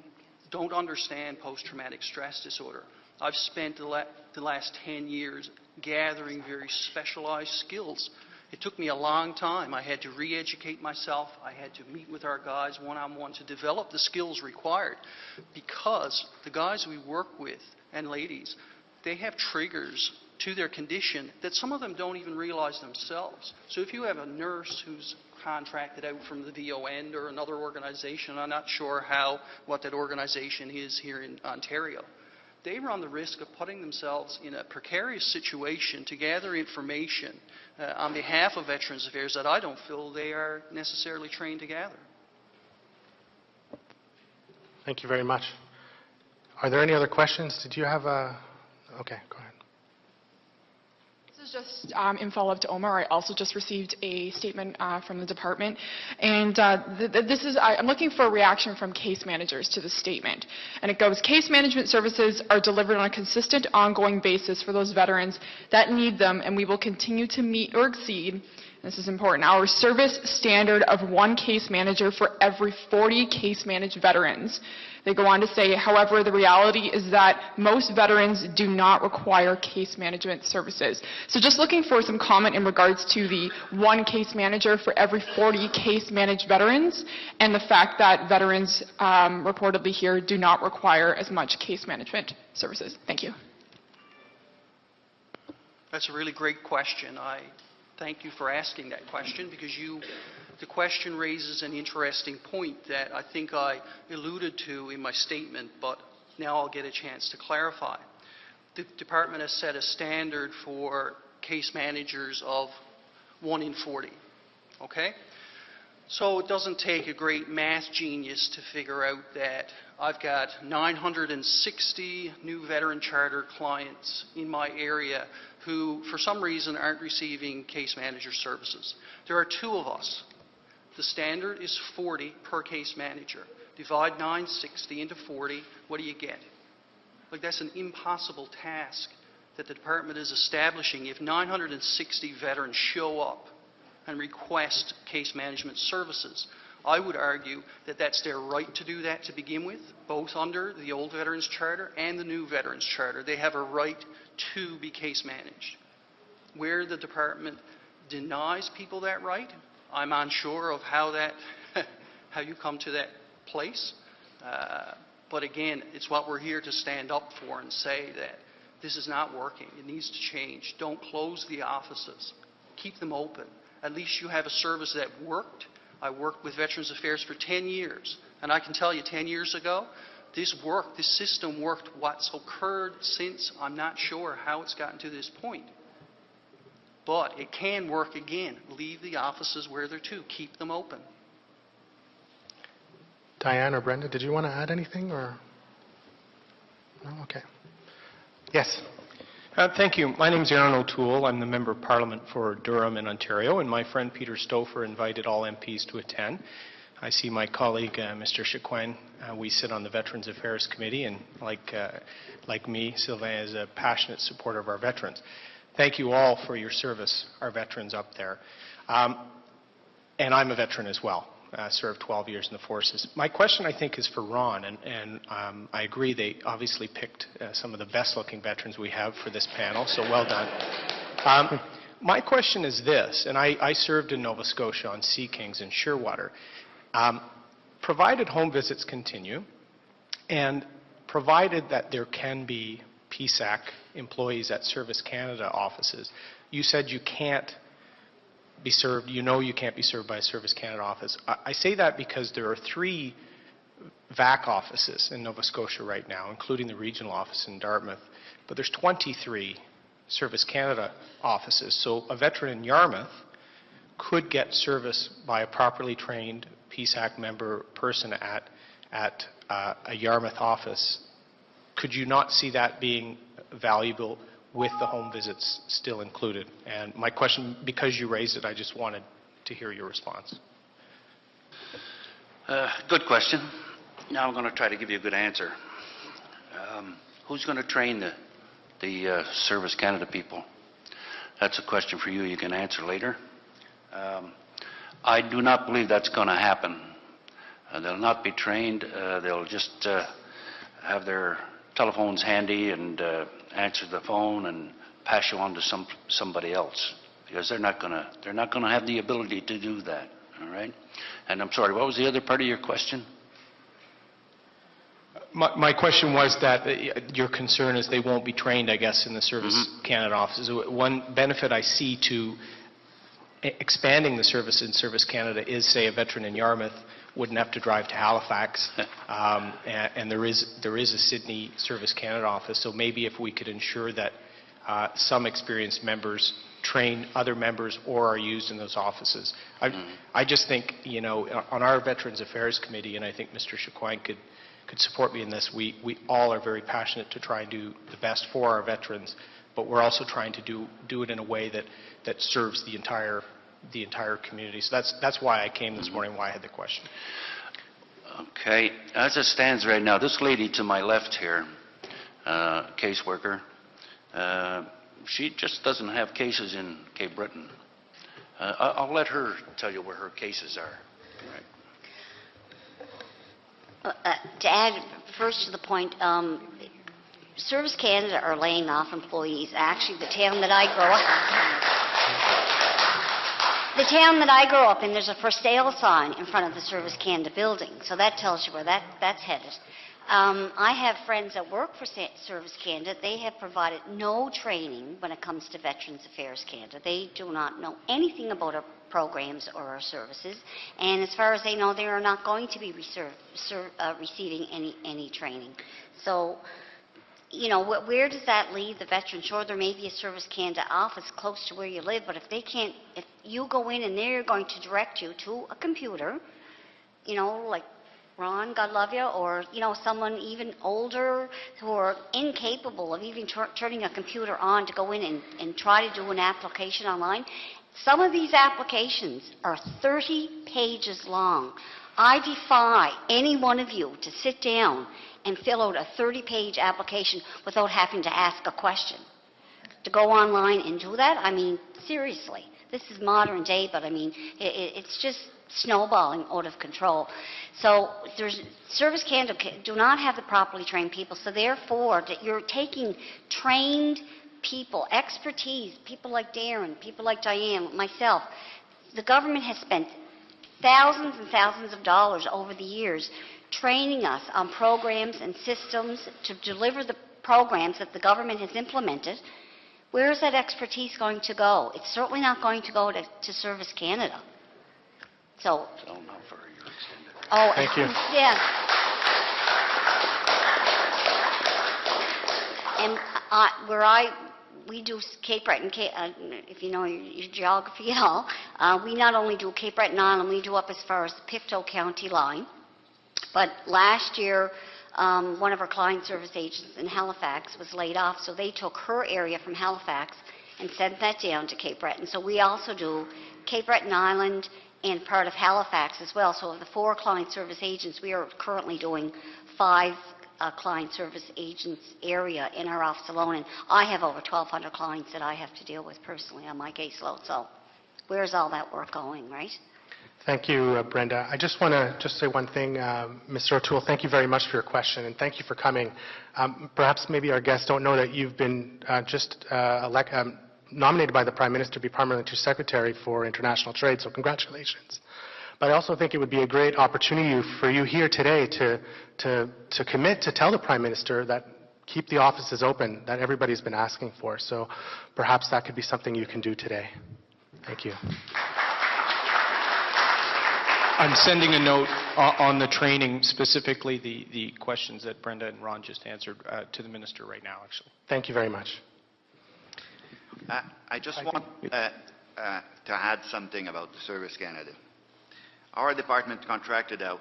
don't understand post-traumatic stress disorder. I've spent the last 10 years gathering very specialized skills. It took me a long time. I had to re-educate myself. I had to meet with our guys one-on-one to develop the skills required, because the guys we work with, and ladies, they have triggers to their condition that some of them don't even realize themselves. So if you have a nurse who's contracted out from the VON or another organization, I'm not sure what that organization is here in Ontario, they run the risk of putting themselves in a precarious situation to gather information on behalf of Veterans Affairs that I don't feel they are necessarily trained to gather. Thank you very much. Are there any other questions? Did you have a... Okay, go ahead. This is just in follow-up to Omar. I also just received a statement from the department, and I'm looking for a reaction from case managers to the statement. And it goes, case management services are delivered on a consistent, ongoing basis for those veterans that need them, and we will continue to meet or exceed, this is important, our service standard of 1 case manager for every 40 case managed veterans. They go on to say, however, the reality is that most veterans do not require case management services. So just looking for some comment in regards to the 1 case manager for every 40 case managed veterans and the fact that veterans reportedly here do not require as much case management services. Thank you. That's a really great question. I thank you for asking that question because the question raises an interesting point that I think I alluded to in my statement, but now I'll get a chance to clarify. The department has set a standard for case managers of 1 in 40. Okay? So it doesn't take a great math genius to figure out that I've got 960 new veteran charter clients in my area who, for some reason, aren't receiving case manager services. There are 2 of us. The standard is 40 per case manager. Divide 960 into 40, what do you get? Like, that's an impossible task that the department is establishing if 960 veterans show up and request case management services. I would argue that that's their right to do that to begin with, both under the old Veterans Charter and the new Veterans Charter. They have a right to be case managed. Where the department denies people that right, I'm unsure of how you come to that place. But again, it's what we're here to stand up for and say that this is not working. It needs to change. Don't close the offices. Keep them open. At least you have a service that worked. I worked with Veterans Affairs for 10 years. And I can tell you 10 years ago, this worked. This system worked. What's occurred since, I'm not sure how it's gotten to this point. But it can work again. Leave the offices where they're to. Keep them open. Diane or Brenda, did you want to add anything? Or no? Okay. Yes. Thank you. My name is Aaron O'Toole. I'm the Member of Parliament for Durham in Ontario, and my friend Peter Stouffer invited all MPs to attend. I see my colleague, Mr. Chiquin. We sit on the Veterans Affairs Committee, and like me, Sylvain is a passionate supporter of our veterans. Thank you all for your service, our veterans up there. And I'm a veteran as well. Served 12 years in the forces. My question, I think, is for Ron, and I agree they obviously picked some of the best-looking veterans we have for this panel, so well done. My question is this, and I served in Nova Scotia on Sea Kings and Shearwater. Provided home visits continue, and provided that there can be PSAC employees at Service Canada offices, you said you can't be served, you can't be served by a Service Canada office. I say that because there are 3 VAC offices in Nova Scotia right now, including the regional office in Dartmouth, but there's 23 Service Canada offices. So a veteran in Yarmouth could get service by a properly trained PSAC member person at a Yarmouth office. Could you not see that being valuable with the home visits still included? And my question, because you raised it, I just wanted to hear your response. Good question. Now I'm going to try to give you a good answer. Who's going to train the Service Canada people? That's a question for you. You can answer later. I do not believe that's going to happen. They'll not be trained. They'll just have their telephones handy and answer the phone and pass you on to somebody else, because they're not going to have the ability to do that. All right. And I'm sorry, what was the other part of your question? My question was that your concern is they won't be trained, I guess, in the Service Canada offices. One benefit I see to expanding the service in Service Canada is, say, a veteran in Yarmouth wouldn't have to drive to Halifax, and there is a Sydney Service Canada office. So maybe if we could ensure that some experienced members train other members or are used in those offices. I just think, you know, on our Veterans Affairs Committee, and I think Mr. Chicoine could support me in this, we all are very passionate to try and do the best for our veterans, but we're also trying to do it in a way that serves the entire community. So that's why I came this morning, why I had the question. Okay. As it stands right now, this lady to my left here, caseworker, she just doesn't have cases in Cape Breton. I'll let her tell you where her cases are. To add first to the point, Service Canada are laying off employees. Actually, the town that I grew up in, there's a for sale sign in front of the Service Canada building, so that tells you where that's headed. I have friends that work for Service Canada. They have provided no training when it comes to Veterans Affairs Canada. They do not know anything about our programs or our services, and as far as they know, they are not going to be receiving any training. So, you know, where does that leave the veteran? Sure, there may be a Service Canada office close to where you live, but if you go in and they're going to direct you to a computer, you know, like Ron, God love you, or, you know, someone even older who are incapable of even turning a computer on to go in and try to do an application online. Some of these applications are 30 pages long. I defy any one of you to sit down and fill out a 30-page application without having to ask a question. To go online and do that, I mean, seriously, this is modern day, but I mean, it's just snowballing out of control. So Service Canada do not have the properly trained people, so therefore that you're taking trained people, expertise, people like Darren, people like Diane, myself. The government has spent thousands and thousands of dollars over the years training us on programs and systems to deliver the programs that the government has implemented. Where is that expertise going to go? It's certainly not going to go to Service Canada. So, thank you. Yeah. And we do Cape Breton, if you know your geography at all, we not only do Cape Breton Island, we do up as far as the Pictou County line. But last year, one of our client service agents in Halifax was laid off, so they took her area from Halifax and sent that down to Cape Breton. So we also do Cape Breton Island and part of Halifax as well. So of the 4 client service agents, we are currently doing 5 client service agents area in our office alone, and I have over 1,200 clients that I have to deal with personally on my caseload. So where's all that work going, right? Thank you, Brenda. I just want to say one thing. Mr. O'Toole, thank you very much for your question, and thank you for coming. Perhaps maybe our guests don't know that you've been nominated by the Prime Minister to be Parliamentary Secretary for International Trade, so congratulations. But I also think it would be a great opportunity for you here today to commit to tell the Prime Minister that keep the offices open that everybody's been asking for. So perhaps that could be something you can do today. Thank you. I'm sending a note on the training, specifically the questions that Brenda and Ron just answered, to the Minister right now, actually. Thank you very much. I just want to add something about the Service Canada. Our department contracted out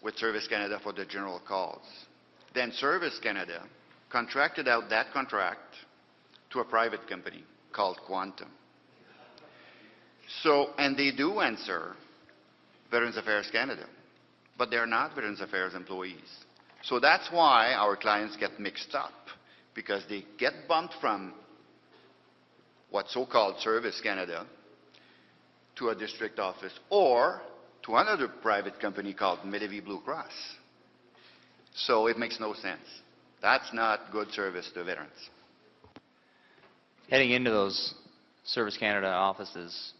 with Service Canada for the general calls. Then Service Canada contracted out that contract to a private company called Quantum. So, and they do answer Veterans Affairs Canada, but they're not Veterans Affairs employees. So that's why our clients get mixed up, because they get bumped from what's so-called Service Canada to a district office or to another private company called Medavie Blue Cross. So it makes no sense. That's not good service to veterans. Heading into those Service Canada offices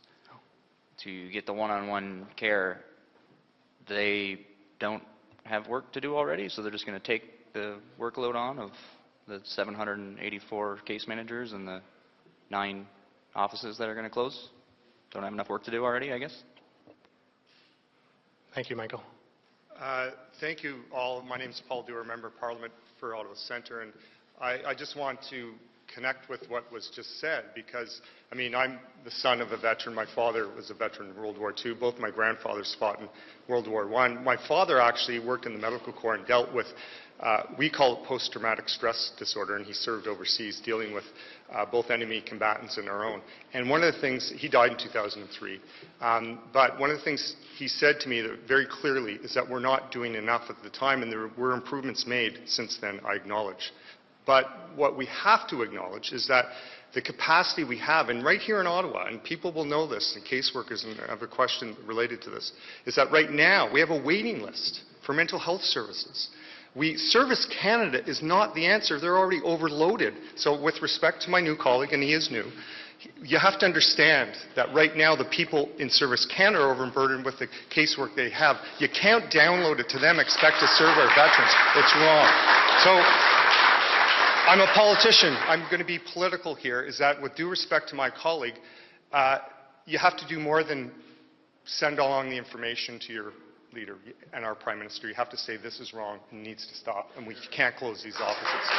to get the one-on-one care, they don't have work to do already, so they're just going to take the workload on of the 784 case managers and the 9 offices that are going to close? Don't have enough work to do already, I guess? Thank you, Michael. Thank you all. My name is Paul Dewar, Member of Parliament for Ottawa Centre, and I just want to connect with what was just said because, I mean, I'm the son of a veteran. My father was a veteran in World War II. Both my grandfathers fought in World War I. My father actually worked in the medical corps and dealt with, we call it post-traumatic stress disorder, and he served overseas dealing with both enemy combatants and our own. And one of the things, he died in 2003, but one of the things he said to me that very clearly is that we're not doing enough at the time, and there were improvements made since then, I acknowledge. But what we have to acknowledge is that the capacity we have, and right here in Ottawa, and people will know this, and caseworkers have a question related to this, is that right now we have a waiting list for mental health services. Service Canada is not the answer. They're already overloaded. So with respect to my new colleague, and he is new, you have to understand that right now the people in Service Canada are overburdened with the casework they have. You can't download it to them, expect to serve our veterans. It's wrong. So I'm a politician. I'm going to be political here, is that with due respect to my colleague, you have to do more than send along the information to your leader and our Prime Minister. You have to say this is wrong and needs to stop, and we can't close these offices.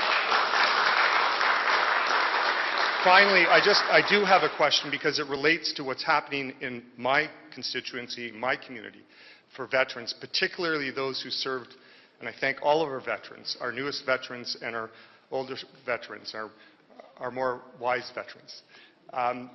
Finally, I do have a question because it relates to what's happening in my constituency, my community, for veterans, particularly those who served, and I thank all of our veterans, our newest veterans and our older veterans, our more wise veterans, and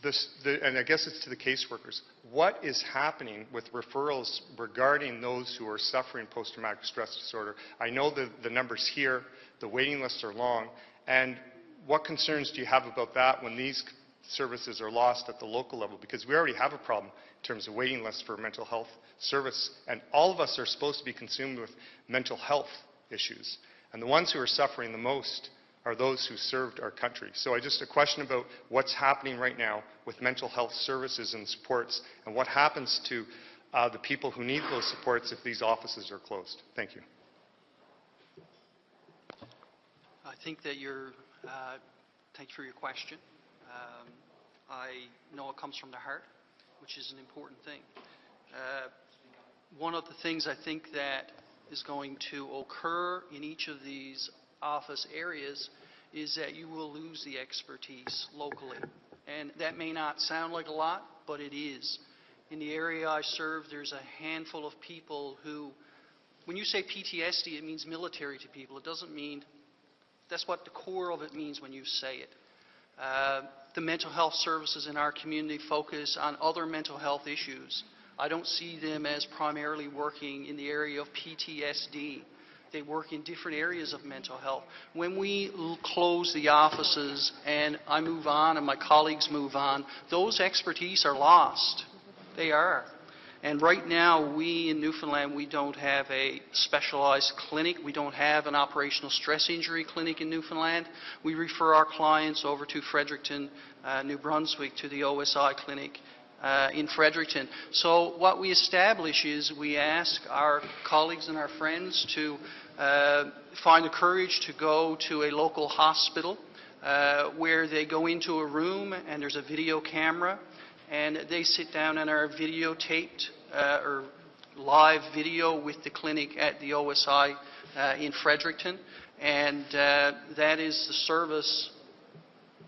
I guess it's to the caseworkers, what is happening with referrals regarding those who are suffering post-traumatic stress disorder? I know the numbers here, the waiting lists are long, and what concerns do you have about that when these services are lost at the local level? Because we already have a problem in terms of waiting lists for mental health service, and all of us are supposed to be consumed with mental health issues. And the ones who are suffering the most are those who served our country. So just a question about what's happening right now with mental health services and supports, and what happens to the people who need those supports if these offices are closed. Thank you. I think that thank you for your question. I know it comes from the heart, which is an important thing. One of the things I think that is going to occur in each of these office areas is that you will lose the expertise locally. And that may not sound like a lot, but it is. In the area I serve, there's a handful of people who, when you say PTSD, it means military to people. It doesn't mean, that's what the core of it means when you say it. The mental health services in our community focus on other mental health issues. I don't see them as primarily working in the area of PTSD. They work in different areas of mental health. When we close the offices and I move on and my colleagues move on, those expertise are lost. They are. And right now, we in Newfoundland, we don't have a specialized clinic. We don't have an operational stress injury clinic in Newfoundland. We refer our clients over to Fredericton, New Brunswick, to the OSI clinic in Fredericton. So what we establish is we ask our colleagues and our friends to find the courage to go to a local hospital where they go into a room and there's a video camera and they sit down and are videotaped or live video with the clinic at the OSI in Fredericton, and that is the service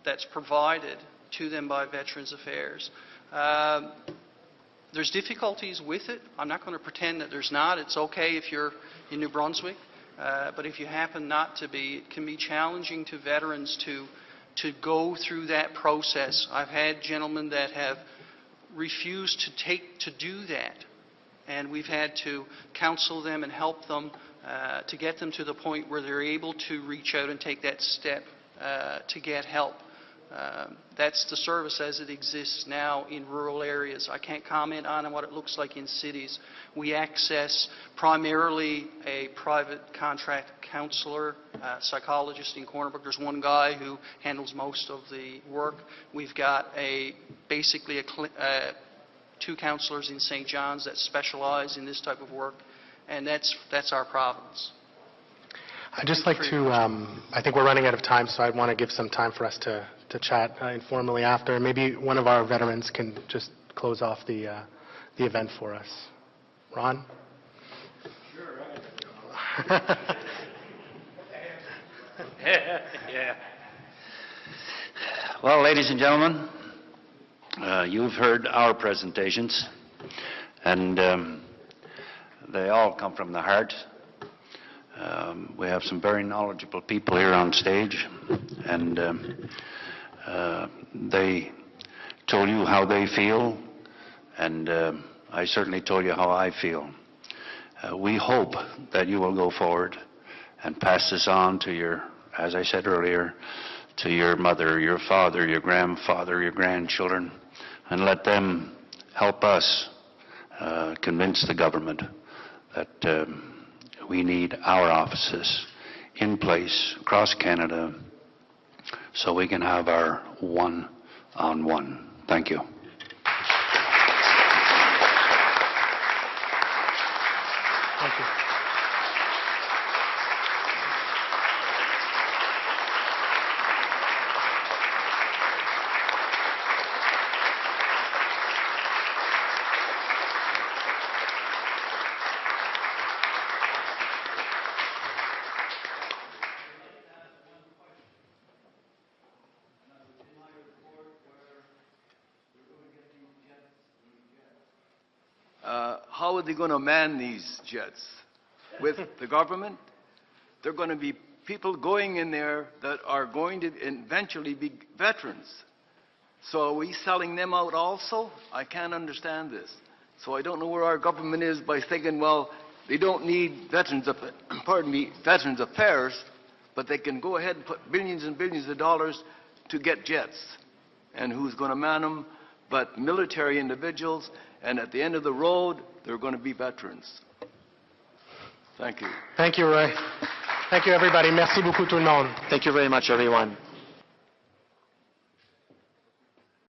that's provided to them by Veterans Affairs. There's difficulties with it. I'm not going to pretend that there's not. It's okay if you're in New Brunswick, but if you happen not to be, it can be challenging to veterans to go through that process. I've had gentlemen that have refused to do that, and we've had to counsel them and help them to get them to the point where they're able to reach out and take that step to get help. That's the service as it exists now in rural areas. I can't comment on what it looks like in cities. We access primarily a private contract counselor, psychologist in Corner Brook. There's one guy who handles most of the work. We've got basically two counselors in St. John's that specialize in this type of work. and that's our province. I'd just like to, I think we're running out of time, so I want to give some time for us to chat informally after. Maybe one of our veterans can just close off the event for us. Ron? Sure. Yeah. Well, ladies and gentlemen, you've heard our presentations, and they all come from the heart. We have some very knowledgeable people here on stage, and they told you how they feel, and I certainly told you how I feel. We hope that you will go forward and pass this on to your, as I said earlier, to your mother, your father, your grandfather, your grandchildren, and let them help us convince the government that we need our offices in place across Canada so we can have our one-on-one. Thank you. Thank you. How are they going to man these jets? With the government? They're going to be people going in there that are going to eventually be veterans. So are we selling them out also? I can't understand this. So I don't know where our government is by thinking, well, they don't need veterans affairs, but they can go ahead and put billions and billions of dollars to get jets. And who's going to man them but military individuals? And at the end of the road, they're going to be veterans. Thank you. Thank you, Roy. Thank you, everybody. Merci beaucoup tout le monde. Thank you very much, everyone.